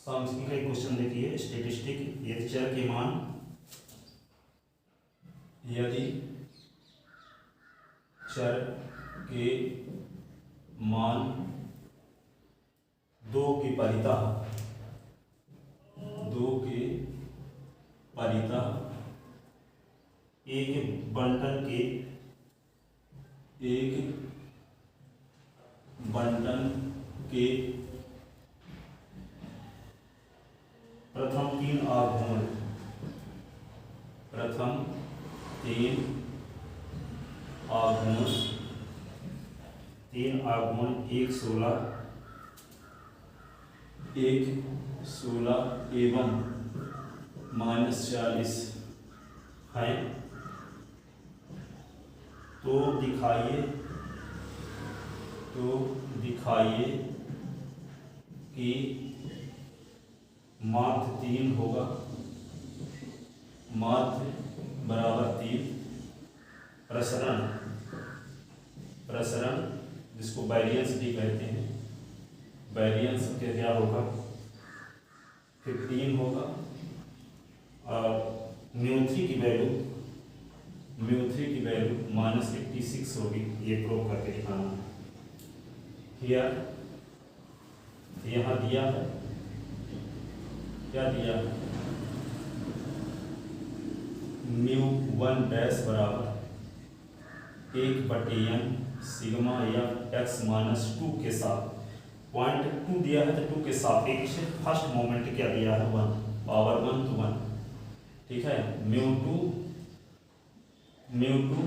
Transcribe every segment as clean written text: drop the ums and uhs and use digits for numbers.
सांख्यिकी का एक क्वेश्चन देखिए, स्टेटिस्टिक। यदि चर के मान यदि चर के मान 2 की परितः 2 के परितः एक बंटन के प्रथम 3 आघूर्ण एक 16 एवं -40 है, तो दिखाइए कि माध्य 3 होगा, माध्य बराबर 3। प्रसरण जिसको वेरिएंस भी कहते हैं, वेरिएंस क्या होगा 15 होगा, और म्यू3 की वैल्यू -86 होगी। ये प्रूव करके दिखाना है। यहाँ दिया है, क्या दिया है, μ1 डैश बराबर 1/n सिग्मा एफ एक्स -2 के साथ, पॉइंट 2 दिया है तो 2 के सापेक्ष फर्स्ट मोमेंट क्या दिया है 1, पावर 1 तो 1, ठीक है। μ2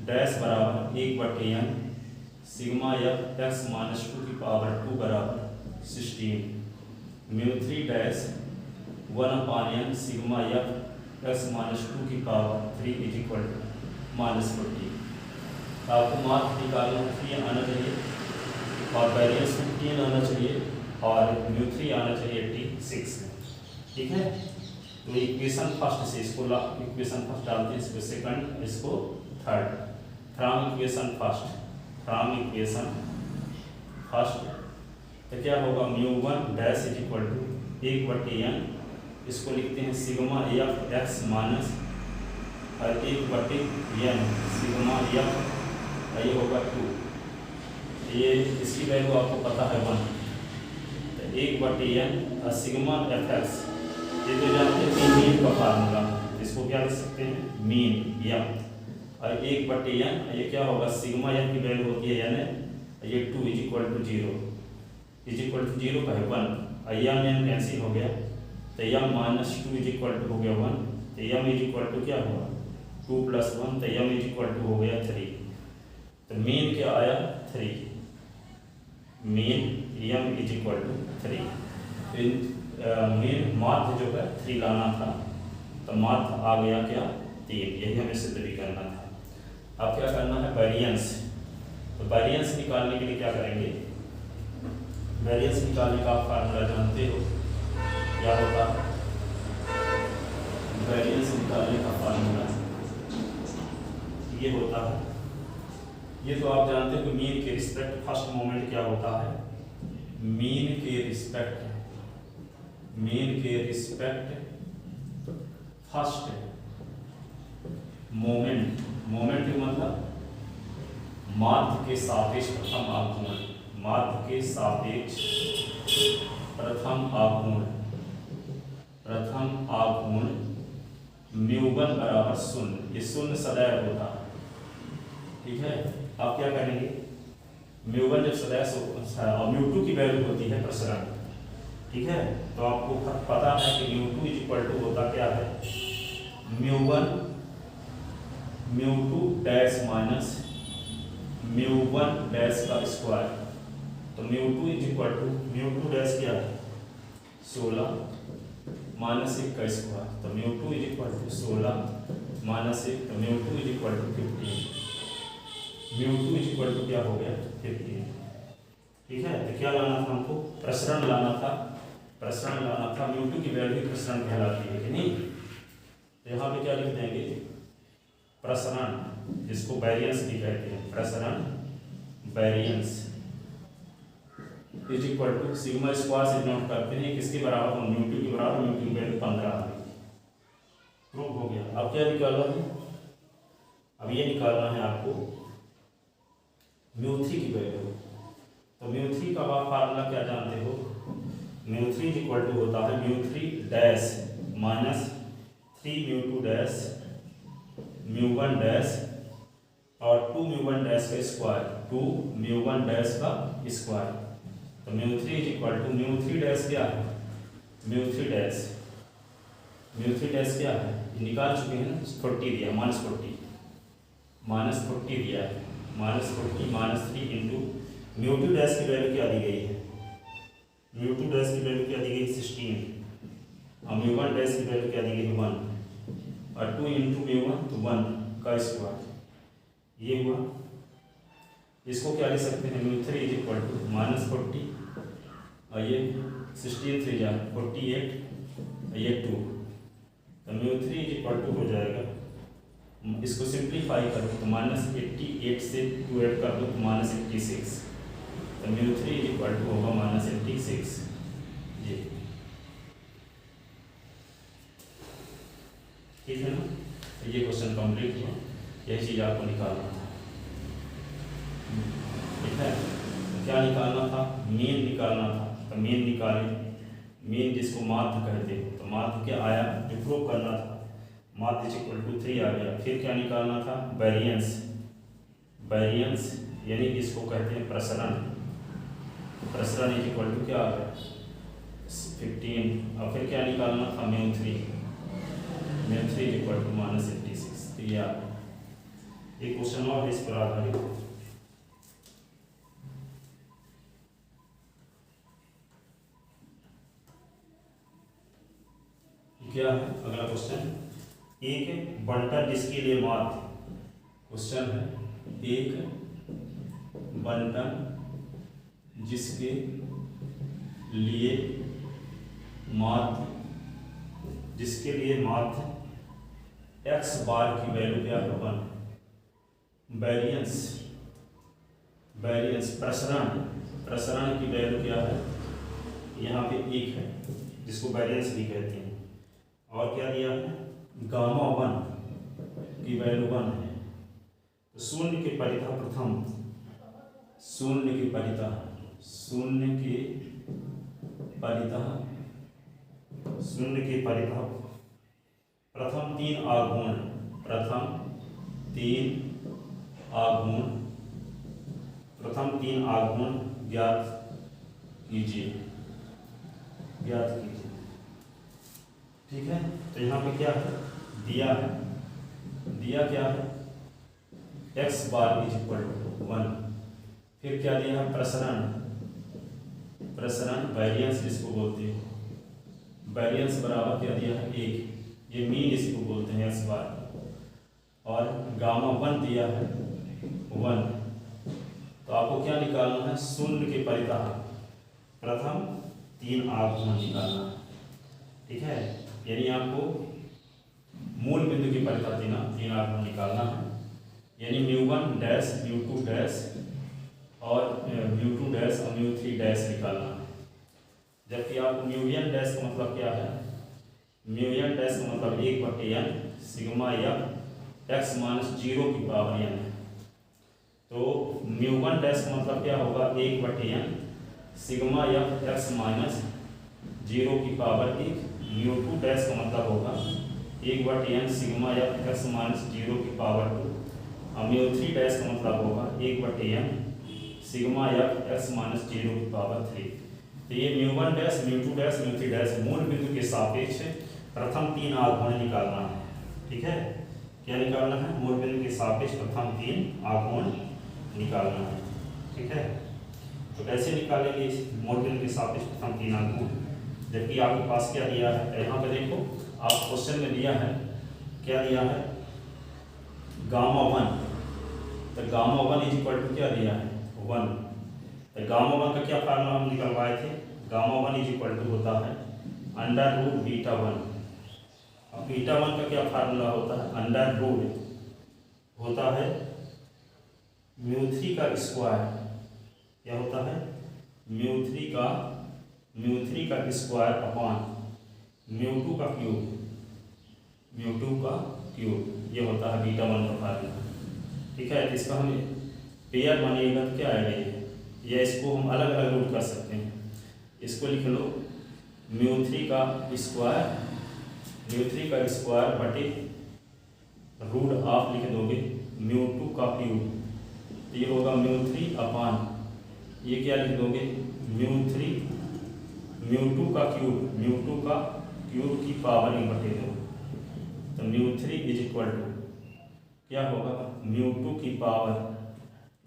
डैश बराबर 1/n सिग्मा एफ एक्स -2 की पावर 2 बराबर 16। μ3 dash 1/n sigma F x -2 की पावर 3 -40। आपको मार्क निकालना 3 आना चाहिए, और वेरिएंस 15 आना चाहिए, और μ3 आना चाहिए 86, ठीक है। तो इक्वेशन फर्स्ट से इसको इक्वेशन फर्स्ट डालते हैं, इसको सेकंड, इसको थर्ड। फ्रॉम इक्वेशन फर्स्ट तो क्या होगा, μ1 डैश 1/n, इसको लिखते हैं sigma F x minus 1/n sigma F, ये होगा 2। ये इसकी वैल्यू आपको पता है 1, तो 1/n और सिग्मा एफ एक्स, ये तो जानते हैं मीन का फार्मूला, इसको क्या लिख सकते हैं मीन एफ, और 1/n ये क्या होगा, सिग्मा एफ की वैल्यू होती है यानी ये 2 = 0 का है 1, और यह एन कैंसिल हो गया, तो यह -2 हो गया 1, तो यम क्या हुआ 2 + 1, तो यम हो गया 3। तो मीन क्या आया 3, मीन यम 3। मीन माध्य जो है 3 लाना था, तो माध्य आ गया क्या 3, यही हमें सिद्ध भी करना था। अब क्या करना है वेरिएंस, तो वेरिएंस निकालने के लिए क्या करेंगे, वेरिएंस निकालने का फार्मूला जानते हो क्या होता है, वेरिएंस निकालने का फार्मूला ये होता है, ये तो आप जानते हो कि मीन के रिस्पेक्ट फर्स्ट मोमेंट क्या होता है, मीन के रिस्पेक्ट फर्स्ट मोमेंट मतलब माध्य के सापेक्ष प्रथम आघूर्ण, माध्य के सापेक्ष प्रथम आघूर्ण μ1 बराबर 0, ये 0 सदैव होता है, ठीक है। आप क्या करेंगे, μ1 जब सदैव और μ2 की वैल्यू होती है प्रसरण, ठीक है। तो आपको पता है कि μ2 होता क्या है, μ2 डैश माइनस μ1 डैश का स्क्वायर, तो μ2 डैश क्या है 16 -1 का स्क्वायर, तो μ2 16 -1, तो μ2 15, μ2 क्या हो गया 15, ठीक है। तो क्या लाना था हमको, प्रसरण लाना था, μ2 की वैल्यू प्रसरण कहलाती है कि नहीं। तो यहाँ पे क्या लिख देंगे, प्रसरण, जिसको वेरिएंस भी कहते हैं, प्रसरण variance is equal to sigma square से नोट करते हैं किसके बराबर, म्यू2 के बराबर, म्यू2 की वैल्यू 15 आ गई, प्रूव हो गया। अब क्या निकालना है, अब ये निकालना है आपको म्यू3 की वैल्यू। तो म्यू3 का आप फार्मूला क्या जानते हो, म्यू3 इज इक्वल टू होता है म्यू3 डैश माइनस 3 म्यू2 डैश म्यू1 डैश और 2 म्यू1 डैश का स्क्वायर, 2 म्यू1 डैश का स्क्वायर। तो म्यू3 इज इक्वल टू म्यू3 डैश क्या है, म्यू3 डैश क्या है, निकाल चुके हैं ना, 40 दिया, माइनस 40 दिया है, -40 -3 इंटू म्यू2 डैश की वैल्यू क्या दी गई है, म्यू2 डैश की वैल्यू क्या दी गई 16 और म्यू1 डैश की वैल्यू क्या दी गई 1 और 2 इंटू म्यू1 तो 1 का स्क्वायर, ये हुआ। इसको क्या लिख सकते हैं, म्यू3 इज इक्वल टू -40 और ये 16 3 जा 48 और ये 2, तो म्यू3 इज इक्वल टू हो जाएगा, इसको सिंप्लीफाई करो तो -88 से 2 ऐड कर दो तो -86, तो म्यू3 इज इक्वल टू होगा -86। जी ठीक है ना, तो ये क्वेश्चन कंप्लीट हुआ, यही चीज़ आपको निकालना था, ठीक है। तो क्या निकालना था, मीन निकालना था, तो मीन निकाले, मीन जिसको माध्य कहते हैं, तो माध्य क्या आया, जो प्रूव करना था, माध्य इज इक्वल टू 3 आ गया। फिर क्या निकालना था, वेरिएंस, वेरिएंस यानी इसको कहते हैं प्रसरण, प्रसरण इज इक्वल टू क्या आ गया 15 और फिर क्या निकालना था, म्यू3 इज इक्वल टू -86। तो ये आ गया, एक क्वेश्चन और इस पर आधारित है। क्या है अगला क्वेश्चन, एक बंटन जिसके लिए माध्य, क्वेश्चन है एक बंटन जिसके लिए माध्य, जिसके लिए माध्य x बार की वैल्यू क्या है 1, वेरिएंस, वेरिएंस प्रसरण, प्रसरण की वैल्यू क्या है, यहाँ पे 1 है जिसको वेरिएंस भी कहते हैं, और क्या दिया है, गामा 1 की वैल्यू 1 है। तो शून्य के परितः प्रथम, शून्य के परितः, शून्य के परितः, शून्य के परितः प्रथम 3 आघूर्ण, प्रथम 3 आघूर्ण, प्रथम 3 आघूर्ण ज्ञात कीजिए, ज्ञात कीजिए, ठीक है। तो यहाँ पे क्या है, दिया है, दिया क्या है, x bar is equal to 1, फिर क्या दिया है, प्रसरण, प्रसरण वेरिएंस जिसको बोलते हैं, वेरिएंस बराबर क्या दिया है 1, ये मीन इसको बोलते हैं x बार, और गामा 1 दिया है 1। तो आपको क्या निकालना है, शून्य के परितः प्रथम 3 आघूर्ण निकालना है, ठीक है। यानी आपको मूल बिंदु की परितः 3 आघूर्ण निकालना है, यानी म्यू1 डैश म्यू2 डैश और म्यू2 डैश और म्यू3 डैश निकालना है। जबकि आपको म्यूएन डैश का मतलब क्या है, म्यूएन डैश का मतलब 1/n sigma F x minus 0 की पावर n है। तो म्यू1 डैश का मतलब क्या होगा, 1/n sigma F x minus 0 की पावर 1। म्यू2 डैश का मतलब होगा 1/n sigma F x minus 0 की पावर 2 और म्यू3 डैश का मतलब होगा 1/n sigma F x minus 0 की पावर 3। तो ये म्यू1 डैश म्यू2 डैश म्यू3 डैश मूल बिंदु के सापेक्ष प्रथम 3 आघूर्ण निकालना है, ठीक है। क्या निकालना है, मूल बिंदु के सापेक्ष प्रथम 3 आघूर्ण निकालना है, ठीक है। तो कैसे निकालेंगे इस मूल बिंदु के सापेक्ष प्रथम 3 आघूर्ण, जबकि आपके पास क्या दिया है, यहाँ पे देखो आप क्वेश्चन में दिया है, क्या दिया है, गामा 1। तो गामा 1 इज इक्वल टू क्या दिया है 1। तो गामा 1 का क्या फार्मूला हम निकलवाए थे, गामा 1 इज इक्वल टू होता है अंडर रूट बीटा 1। अब बीटा 1 का क्या फार्मूला होता है, अंडर रूट होता है म्यू3 का स्क्वायर, क्या होता है म्यू थ्री का स्क्वायर अपॉन म्यू2 का क्यूब ये होता है बीटा 1 का फार्मूला। ठीक है, तो इसका हम पेयर बनेगा तो क्या आएगा ये, या इसको हम अलग अलग रूट कर सकते हैं। इसको लिख लो म्यू3 का स्क्वायर बटे रूट आप लिख दोगे म्यू2 का क्यूब, तो ये होगा म्यू3 अपॉन ये क्या लिख दोगे म्यू2 का क्यूब की पावर 1 बटे 2। तो म्यू3 इज इक्वल टू क्या होगा म्यू2 की पावर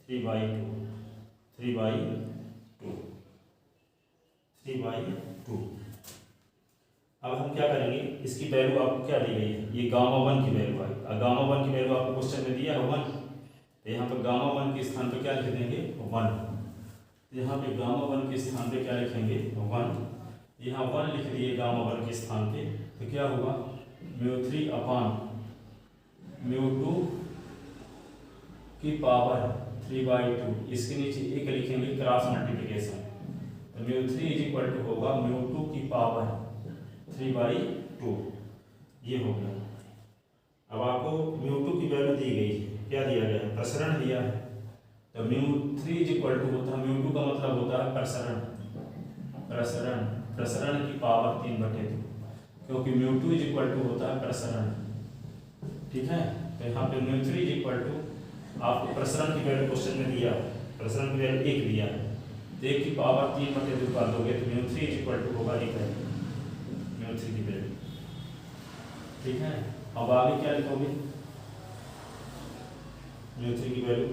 3/2। अब हम क्या करेंगे, इसकी वैल्यू आपको क्या दी गई है, ये गामा 1 की वैल्यू आई। और गामा 1 की वैल्यू आपको क्वेश्चन में दिया है 1, तो यहाँ पर गामा 1 के स्थान पर क्या लिख देंगे 1। यहाँ पे गामा 1 के स्थान पे क्या लिखेंगे 1, यहाँ 1 लिख दिए गामा 1 के स्थान पे, तो क्या होगा म्यू3 अपॉन म्यू2 की पावर 3/2, इसके नीचे एक लिखेंगे क्रॉस मल्टीप्लिकेशन, तो म्यू3 इज इक्वल टू होगा म्यू2 की पावर 3/2, ये हो गया। अब आपको म्यू2 की वैल्यू दी गई है, क्या दिया गया है प्रसरण दिया है, तो म्यू3 इज इक्वल टू होता है म्यू2 का मतलब होता है प्रसरण की पावर 3/2, क्योंकि म्यू2 इज इक्वल टू होता है प्रसरण। ठीक है, तो यहाँ पे म्यू3 इज इक्वल टू आपको प्रसरण की वैल्यू क्वेश्चन में दिया, प्रसरण की वैल्यू 1 दिया है, तो 1 की पावर 3/2 कर दोगे तो म्यू3 इज इक्वल टू होगा 1 म्यू3 की वैल्यू। ठीक है, अब आगे क्या लिखोगे म्यू3 की वैल्यू।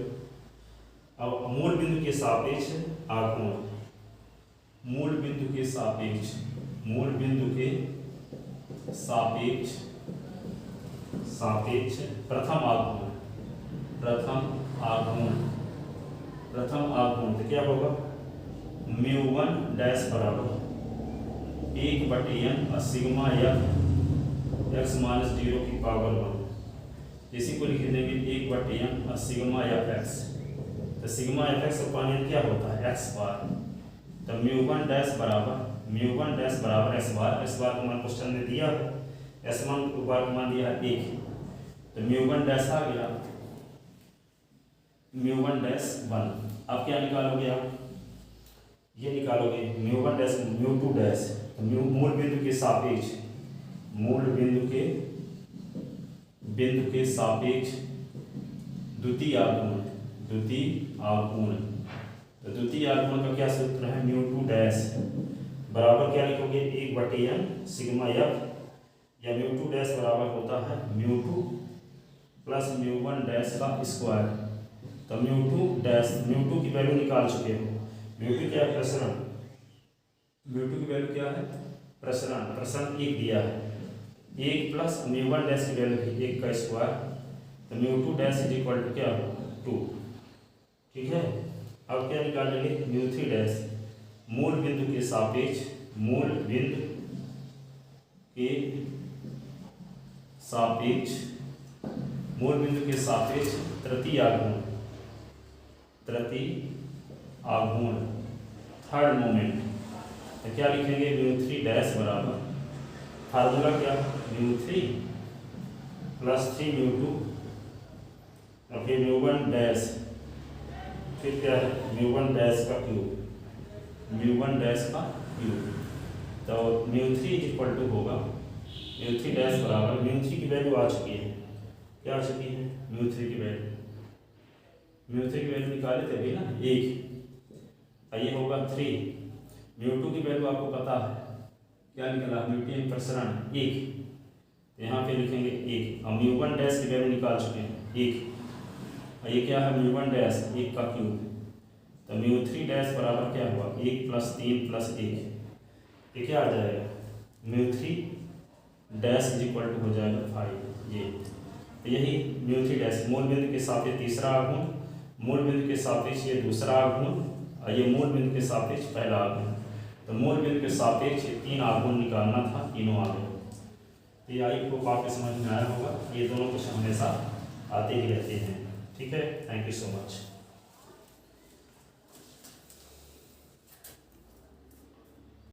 अब मूल बिंदु के सापेक्ष आघूर्ण, मूल बिंदु के सापेक्ष प्रथम आघूर्ण तो क्या होगा म्यू1 डैश बराबर 1/n सिग्मा x माइनस 0 की पावर 1, इसी को लिख देंगे 1/n सिग्मा fx, तो सिग्मा fx अपॉन क्या होता है x बार, तो म्यू1 डैश बराबर x बार का मान क्वेश्चन में दिया है, S1 बार का मान दिया है 1, तो म्यू1 डैश आ गया म्यू1 डैश 1। अब क्या निकालोगे आप, ये निकालोगे म्यू1 डैश म्यू2 डैश, तो मूल बिंदु के सापेक्ष द्वितीय आघूर्ण, तो द्वितीय आघूर्ण का क्या सूत्र है म्यू2 डैश बराबर क्या लिखोगे 1/n सिग्मा f, या म्यू2 डैश बराबर होता है म्यू2 प्लस म्यू1 डैश का स्क्वायर, तो म्यू2 की वैल्यू निकाल चुके हो, म्यू2 क्या है प्रसरण, म्यू2 की वैल्यू क्या है प्रसरण 1 दिया है, 1 प्लस म्यू1 डैश की वैल्यू 1 का स्क्वायर, तो म्यू2 डैश इज इक्वल टू क्या होगा 2। ठीक है, अब क्या निकालेंगे म्यू3 डैश मूल बिंदु के सापेक्ष तृतीय आघूर्ण थर्ड मोमेंट, तो क्या लिखेंगे म्यू3 डैश बराबर फार्मूला क्या म्यू3 प्लस 3 म्यू2 और फिर म्यू1 डैश, फिर क्या है म्यू1 डैश का क्यूब, तो म्यू3 इज इक्वल टू होगा म्यू3 डैश बराबर म्यू3 की वैल्यू आ चुकी है, क्या आ चुकी है म्यू3 की वैल्यू निकाले थे अभी ना 1, ये होगा 3, म्यू2 की वैल्यू आपको पता है क्या निकला म्यू2 प्रसरण 1, यहाँ पे लिखेंगे 1, और म्यू1 डैश की वैल्यू निकाल चुके हैं 1, और ये क्या है म्यू1 डैश 1 का क्यूब, तो म्यू3 डैश बराबर क्या हुआ 1 प्लस 3 प्लस 1, ये क्या आ जाएगा म्यू3 डैश इज इक्वल टू हो जाएगा 5। ये तो यही म्यू3 डैश मूल बिंदु के सापेक्ष तीसरा आघूर्ण, मूल बिंदु के सापेक्ष ये दूसरा आघूर्ण, और ये मूल बिंदु के सापेक्ष पहला आघूर्ण, तो मूल बिंदु के सापेक्ष 3 आघूर्ण निकालना था, तीनों आ गए। तो ये आई को आपके समझ में आया होगा, ये दोनों कुछ हमेशा आते ही रहते हैं। ठीक है, थैंक यू सो मच।